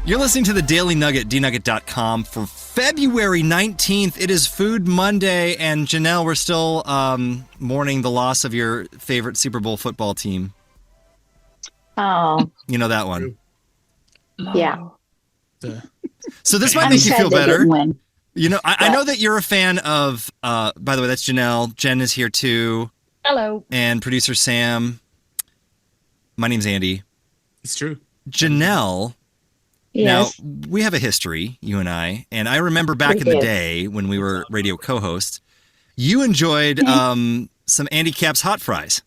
You're listening to the Daily Nugget, dnugget.com, for February 19th. It is Food Monday, and Janelle, we're still mourning the loss of your favorite Super Bowl football team. Oh. You know that one? Yeah. So this might make you feel better. You know, I What? know that you're a fan of, by the way, that's Janelle. Jen is here too. Hello. And producer Sam. My name's Andy. It's true. Janelle. Yes. Now, we have a history, you and I remember back in the day when we were radio co-hosts, you enjoyed some Andy Capp's hot fries.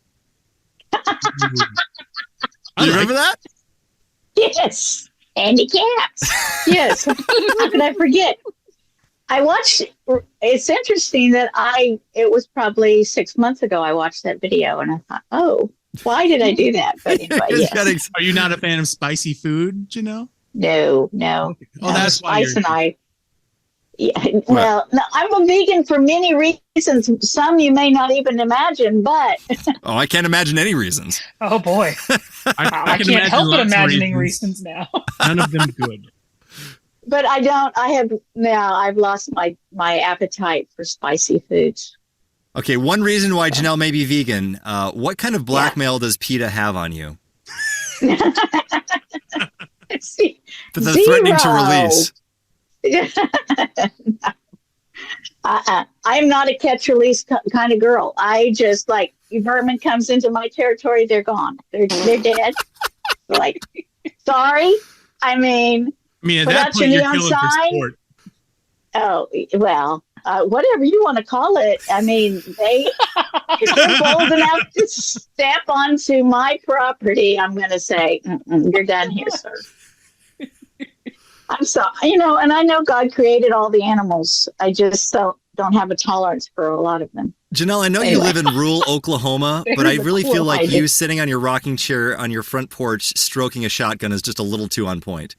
You remember that? Yes. Andy Caps. Yes. How could I forget? I watched, it's interesting that it was probably 6 months ago I watched that video and I thought, oh, why did I do that? But anyway, yes. Are you not a fan of spicy food, Janelle? No. Oh, that's why Spice well, no, I'm a vegan for many reasons. Some you may not even imagine, but Oh, I can't imagine any reasons. Oh boy. I can't help but imagining reasons now. None of them good. but I've lost my appetite for spicy foods. Okay, one reason why Janelle may be vegan. What kind of blackmail does PETA have on you? That they're threatening to release. I am not a catch release kind of girl. I just like if vermin comes into my territory, they're gone. They're dead. Like, sorry. I mean, at that point, you're killing for sport. Oh well, whatever you want to call it. I mean, if they're bold enough to step onto my property, I'm going to say, you're done here, sir. I'm sorry, and I know God created all the animals. I just don't have a tolerance for a lot of them. Janelle, I know you live in rural Oklahoma, but I really feel like you sitting on your rocking chair on your front porch stroking a shotgun is just a little too on point.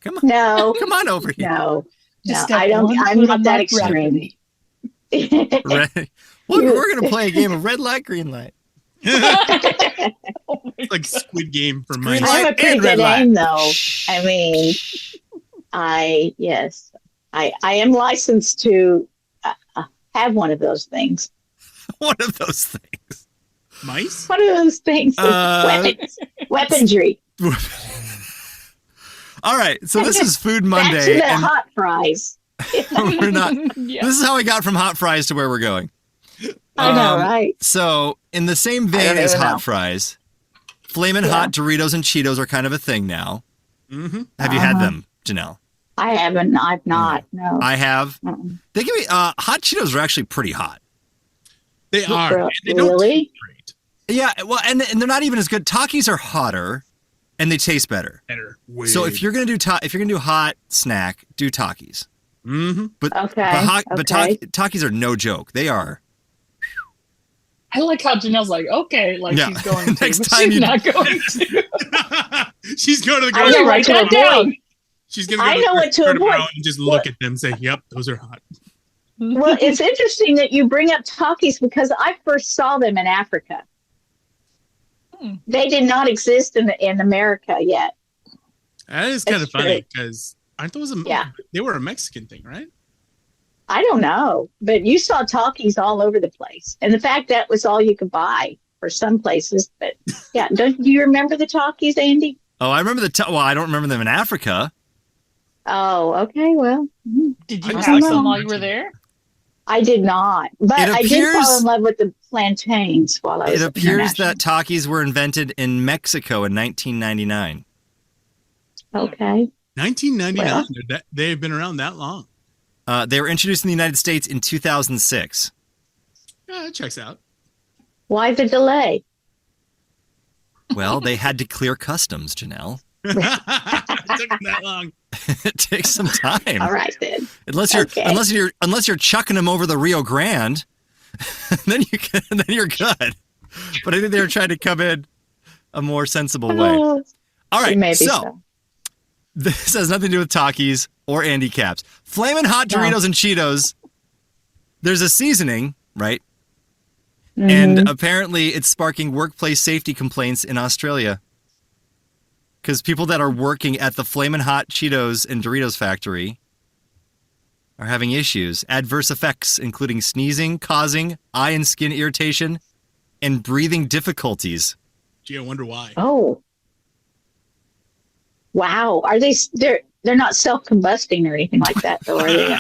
Come on. No. Come on over here. No, I'm not that extreme. We're going to play a game of red light, green light. It's like Squid Game for mice. I have a pretty good aim, though. I mean, I am licensed to have one of those things. One of those things. Mice? One of those things. Weaponry. All right, so this is Food Monday. Back to the hot fries. We're not. Yeah. This is how we got from hot fries to where we're going. I know, right? So, in the same vein as hot fries, Flamin' Hot Doritos and Cheetos are kind of a thing now. Mm-hmm. Have you had them, Janelle? I haven't. I've not. No. I have. They give me hot Cheetos are actually pretty hot. They are. And they don't taste great. Yeah, well, and they're not even as good. Takis are hotter, and they taste better. So if you're gonna do hot snack, do Takis. Mm-hmm. But Takis are no joke. They are. I like how Janelle's like, okay, she's going to. Next time she's not going to. She's going to the I know what to avoid. She's going to go to the grocery and just look at them and say, yep, those are hot. Well, it's interesting that you bring up Takis because I first saw them in Africa. They did not exist in America yet. That is kind of funny because aren't those they were a Mexican thing, right? I don't know, but you saw Takis all over the place. And the fact that was all you could buy for some places. But yeah, do you remember the Takis, Andy? Oh, I remember I don't remember them in Africa. Oh, okay. Well, did you have some while you were there? I did not, but I did fall in love with the plantains while I was. It appears that Takis were invented in Mexico in 1999. Okay. 1999. Well, they've been around that long. They were introduced in the United States in 2006. Yeah, that checks out. Why the delay? Well, they had to clear customs, Janelle. It took them that long. It takes some time. All right then. Unless you're chucking them over the Rio Grande, then you're good. But I think they were trying to come in a more sensible way. All right, so this has nothing to do with Takis or Andy Caps. Flamin' Hot Doritos and Cheetos. There's a seasoning, right? Mm-hmm. And apparently it's sparking workplace safety complaints in Australia. because people that are working at the Flamin' Hot Cheetos and Doritos factory are having issues. Adverse effects, including sneezing, causing eye and skin irritation, and breathing difficulties. Gee, I wonder why. Oh. Wow. Are they're not self-combusting or anything like that, though, are they?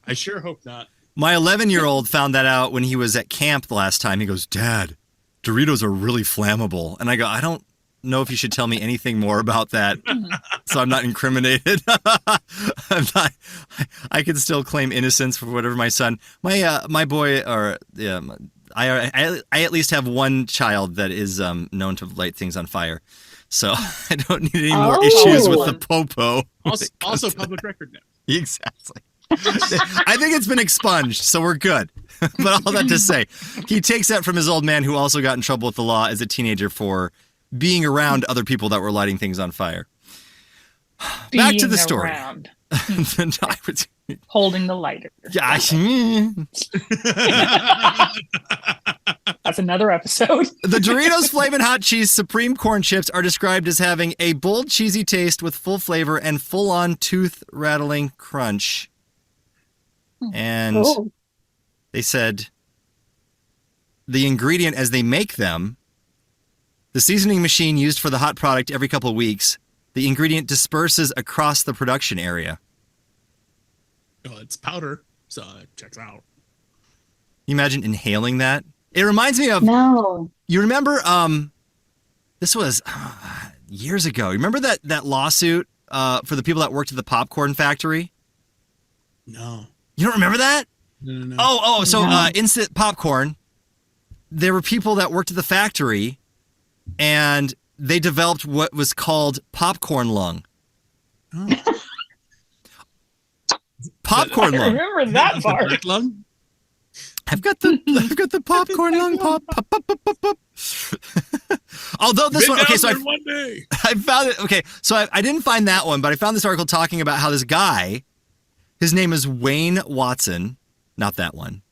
I sure hope not. My 11-year-old found that out when he was at camp the last time. He goes, Dad, Doritos are really flammable. And I go, I don't know if you should tell me anything more about that, so I'm not incriminated. I can still claim innocence for whatever my son. My boy, or I at least have one child that is known to light things on fire. So I don't need any more issues with the popo. Also public record now. Exactly. I think it's been expunged, so we're good. But all that to say, he takes that from his old man who also got in trouble with the law as a teenager for being around other people that were lighting things on fire. Back to the story. Holding the lighter. Yeah. That's another episode. The Doritos Flamin' Hot Cheese Supreme Corn Chips are described as having a bold, cheesy taste with full flavor and full-on tooth-rattling crunch. And they said the ingredient as they make them, the seasoning machine used for the hot product every couple of weeks, the ingredient disperses across the production area. Oh, it's powder, so it checks out. You imagine inhaling that? It reminds me of... No. You remember, this was years ago. You remember that lawsuit for the people that worked at the popcorn factory? No. You don't remember that? No. So Instant Popcorn, there were people that worked at the factory, and they developed what was called popcorn lung. Oh. Popcorn lung. I remember that part. Lung? I've got the popcorn lung pop. Although this one, okay, so one day. I found it. Okay, so I didn't find that one, but I found this article talking about how this guy, his name is Wayne Watson, not that one,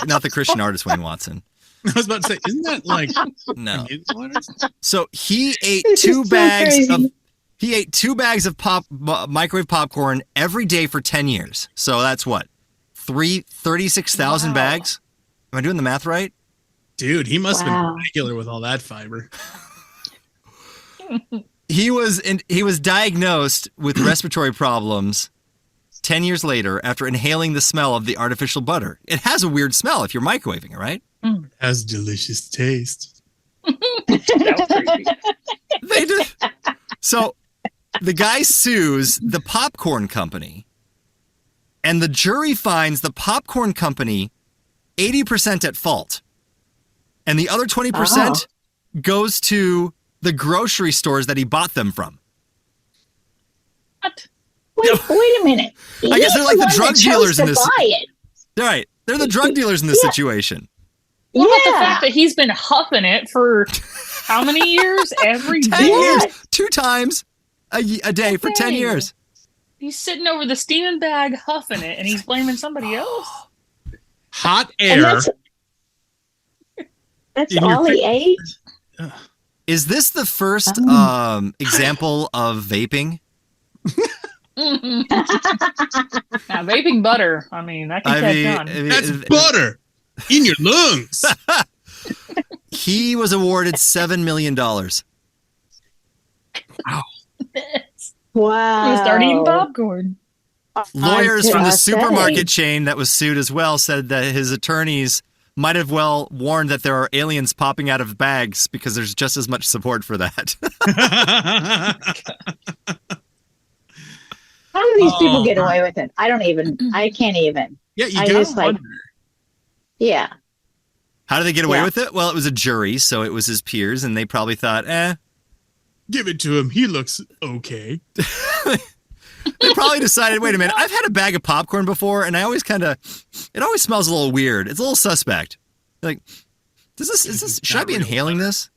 not the Christian artist Wayne Watson. I was about to say, isn't that like no? artist? So he ate two bags of microwave popcorn every day for 10 years. So that's what? 36,000 bags? Am I doing the math right? Dude, he must have been regular with all that fiber. He was diagnosed with respiratory problems 10 years later after inhaling the smell of the artificial butter. It has a weird smell if you're microwaving it, right? It has delicious taste. They do. So the guy sues the popcorn company, and the jury finds the popcorn company 80% at fault. And the other 20% goes to the grocery stores that he bought them from. What? Wait a minute. I guess they're like the drug dealers in this. It. Right. They're the drug dealers in this situation. What about the fact that he's been huffing it for how many years? Every 10 day? years. 2 times a day for 10 years. He's sitting over the steaming bag huffing it, and he's blaming somebody else. Hot air. That's all he ate? Is this the first example of vaping? Now, vaping butter. I mean, that can catch on. That's butter in your lungs. He was awarded $7 million. Wow. Wow. He was starting eating popcorn. Lawyers from the supermarket chain that was sued as well said that his attorneys might have well warned that there are aliens popping out of bags because there's just as much support for that. How do these people get away with it? I can't even. Yeah, you gotta wonder. Yeah. How do they get away with it? Well, it was a jury, so it was his peers, and they probably thought, give it to him. He looks okay. They probably decided, wait a minute, I've had a bag of popcorn before, and it always smells a little weird. It's a little suspect. Like, should I be inhaling this?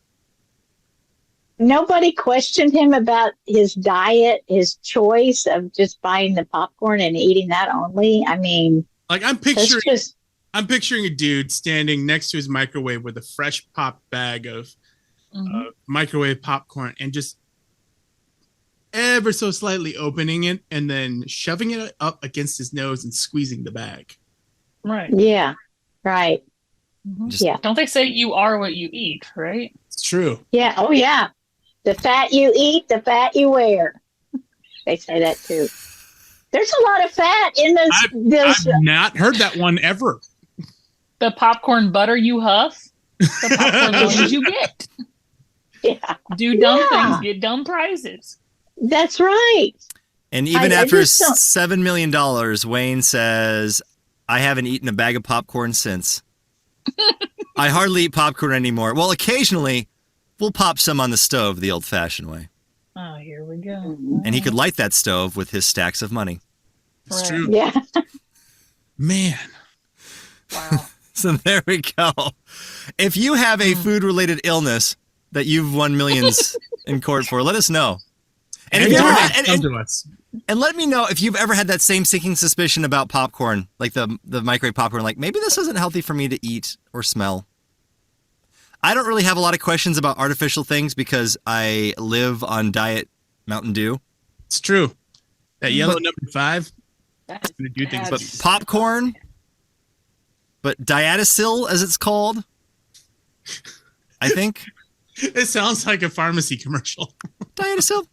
Nobody questioned him about his diet, his choice of just buying the popcorn and eating that only. I mean, like I'm picturing a dude standing next to his microwave with a fresh pop bag of microwave popcorn and just ever so slightly opening it and then shoving it up against his nose and squeezing the bag. Right. Yeah. Right. Yeah. Don't they say you are what you eat, right? It's true. Yeah. Oh, yeah. The fat you eat, the fat you wear. They say that too. There's a lot of fat in those. I've not heard that one ever. The popcorn butter you huff, the popcorn loans you get. Yeah. Do dumb things, get dumb prizes. That's right. And even after $7 million, Wayne says, I haven't eaten a bag of popcorn since. I hardly eat popcorn anymore. Well, occasionally, we'll pop some on the stove the old-fashioned way. Oh, here we go. And he could light that stove with his stacks of money. It's true. Yeah. Man. Wow. So there we go. If you have a food-related illness that you've won millions in court for, let us know. And, and let me know if you've ever had that same sinking suspicion about popcorn, like the microwave popcorn, like maybe this isn't healthy for me to eat or smell. I don't really have a lot of questions about artificial things because I live on Diet Mountain Dew. It's true. That yellow number 5, that's going to do things. But popcorn, but Dietacil, as it's called, I think. It sounds like a pharmacy commercial. Dietacil.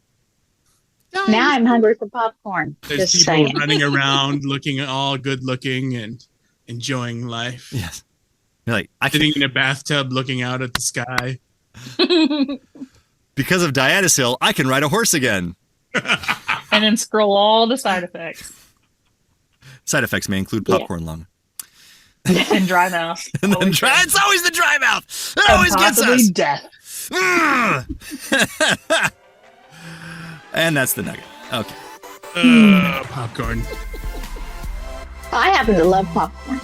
Now I'm hungry for popcorn. There's Just people saying. running around looking all good looking and enjoying life. Yes. You're like, sitting in a bathtub looking out at the sky. Because of Dietacil, I can ride a horse again. And then scroll all the side effects. Side effects may include popcorn lung. And dry mouth. And then it's always the dry mouth. It always gets us. Death. And that's the nugget. Okay. Popcorn. I happen to love popcorn.